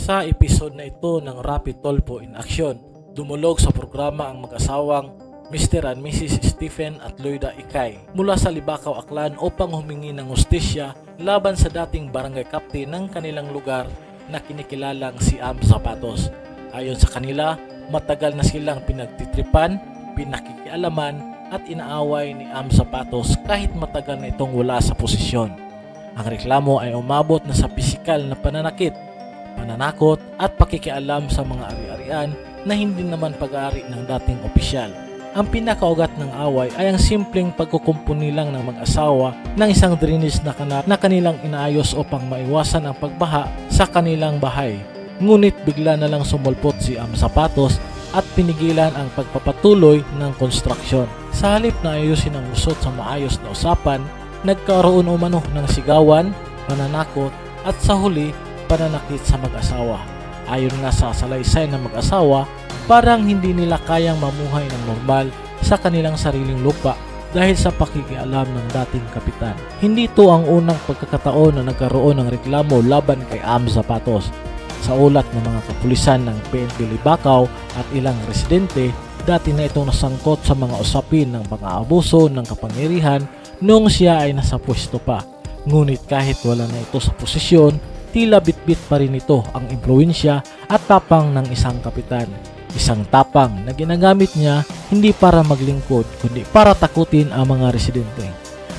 Sa episode na ito ng Rapi Tulfo in Action, dumulog sa programa ang mag-asawang Mr. and Mrs. Stephen at Lloyda Ikay mula sa Libakaw, Aklan upang humingi ng hustisya laban sa dating barangay captain ng kanilang lugar na kinikilalang si Am Zapatos. Ayon sa kanila, matagal na silang pinagtitripan, pinakikialaman at inaaway ni Am Zapatos kahit matagal na itong wala sa posisyon. Ang reklamo ay umabot na sa pisikal na pananakit, pananakot at pakikialam sa mga ari-arian na hindi naman pag-aari ng dating opisyal. Ang pinakaugat ng away ay ang simpleng pagkukumpuni lang ng mag-asawa ng isang drainage na kanal na kanilang inaayos upang maiwasan ang pagbaha sa kanilang bahay. Ngunit bigla na lang sumulpot si Am Zapatos at pinigilan ang pagpapatuloy ng konstruksyon. Sa halip na ayusin ang usot sa maayos na usapan, nagkaroon umano ng sigawan, pananakot at sa huli pananakit sa mag-asawa. Ayon nga sa salaysay ng mag-asawa, parang hindi nila kayang mamuhay ng normal sa kanilang sariling lupa dahil sa pakikialam ng dating kapitan. Hindi ito ang unang pagkakataon na nagkaroon ng reklamo laban kay Am Zapatos. Sa ulat ng mga kapulisan ng PNP Libakaw at ilang residente, dati na itong nasangkot sa mga usapin ng pang-aabuso ng kapangyarihan noong siya ay nasa pwesto pa. Ngunit kahit wala na ito sa posisyon, tila bitbit pa rin ito ang impluwensya at tapang ng isang kapitan. Isang tapang na ginagamit niya hindi para maglingkod kundi para takutin ang mga residente.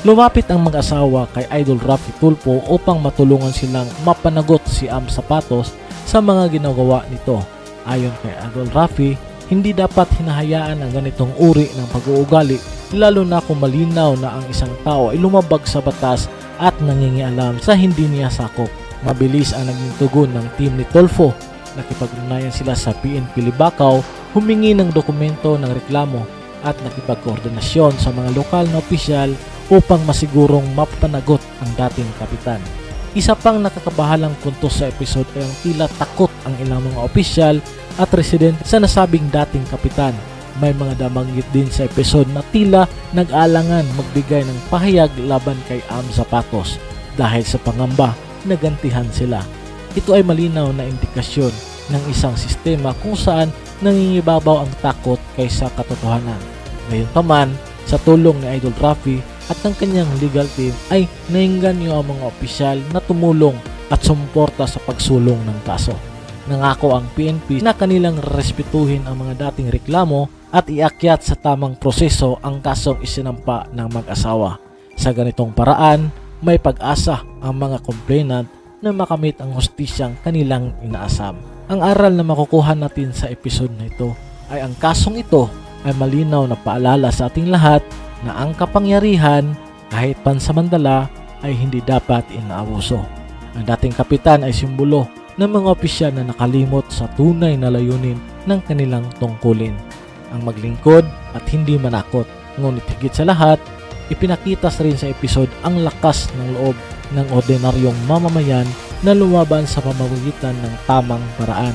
Lumapit ang mag-asawa kay Idol Rapi Tulfo upang matulungan silang mapanagot si Am Zapatos sa mga ginagawa nito. Ayon kay Idol Rafi, hindi dapat hinahayaan ang ganitong uri ng pag-uugali lalo na kung malinaw na ang isang tao ay lumabag sa batas at nangingialam sa hindi niya sakop. Mabilis ang naging tugon ng team ni Tulfo. Nakipag-ugnayan sila sa PNP Libakaw, humingi ng dokumento ng reklamo at nakipagkoordinasyon sa mga lokal na opisyal upang masigurong mapanagot ang dating kapitan. Isa pang nakakabahalang punto sa episode ay ang tila takot ang ilang mga opisyal at residente sa nasabing dating kapitan. May mga damanggit din sa episode na tila nag-alangan magbigay ng pahayag laban kay Am Zapatos dahil sa pangamba nagantihan sila. Ito ay malinaw na indikasyon ng isang sistema kung saan nangingibabaw ang takot kaysa katotohanan. Gayunpaman, sa tulong ni Idol Rafi at ng kanyang legal team ay nainganyo ang mga opisyal na tumulong at sumuporta sa pagsulong ng kaso. Nangako ang PNP na kanilang respetuhin ang mga dating reklamo at iakyat sa tamang proseso ang kasong isinampa ng mag-asawa. Sa ganitong paraan, may pag-asa ang mga complainant na makamit ang hustisyang kanilang inaasam. Ang aral na makukuha natin sa episode na ito ay ang kasong ito ay malinaw na paalala sa ating lahat na ang kapangyarihan kahit pansamantala ay hindi dapat inaabuso. Ang dating kapitan ay simbolo ng mga opisyal na nakalimot sa tunay na layunin ng kanilang tungkulin, ang maglingkod at hindi manakot. Ngunit higit sa lahat, ipinakita rin sa episode ang lakas ng loob ng ordinaryong mamamayan na lumaban sa pamamagitan ng tamang paraan.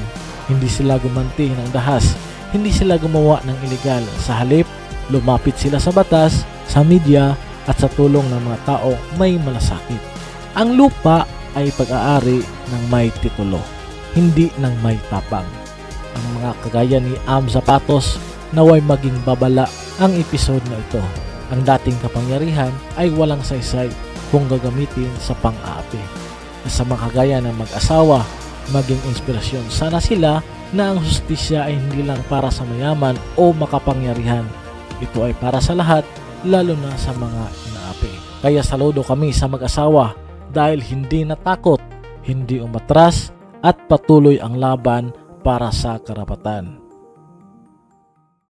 Hindi sila gumanti ng dahas, hindi sila gumawa ng ilegal. Sa halip, lumapit sila sa batas, sa media at sa tulong ng mga tao may malasakit. Ang lupa ay pag-aari ng may titulo, hindi ng may tapang. Ang mga kagaya ni Am Zapatos naway maging babala ang episode na ito. Ang dating kapangyarihan ay walang saysay kung gagamitin sa pang-aapi. Sa mga kagaya ng mag-asawa, maging inspirasyon sana sila na ang hustisya ay hindi lang para sa mayaman o makapangyarihan. Ito ay para sa lahat, lalo na sa mga inaapi. Kaya saludo kami sa mag-asawa dahil hindi natakot, hindi umatras at patuloy ang laban para sa karapatan.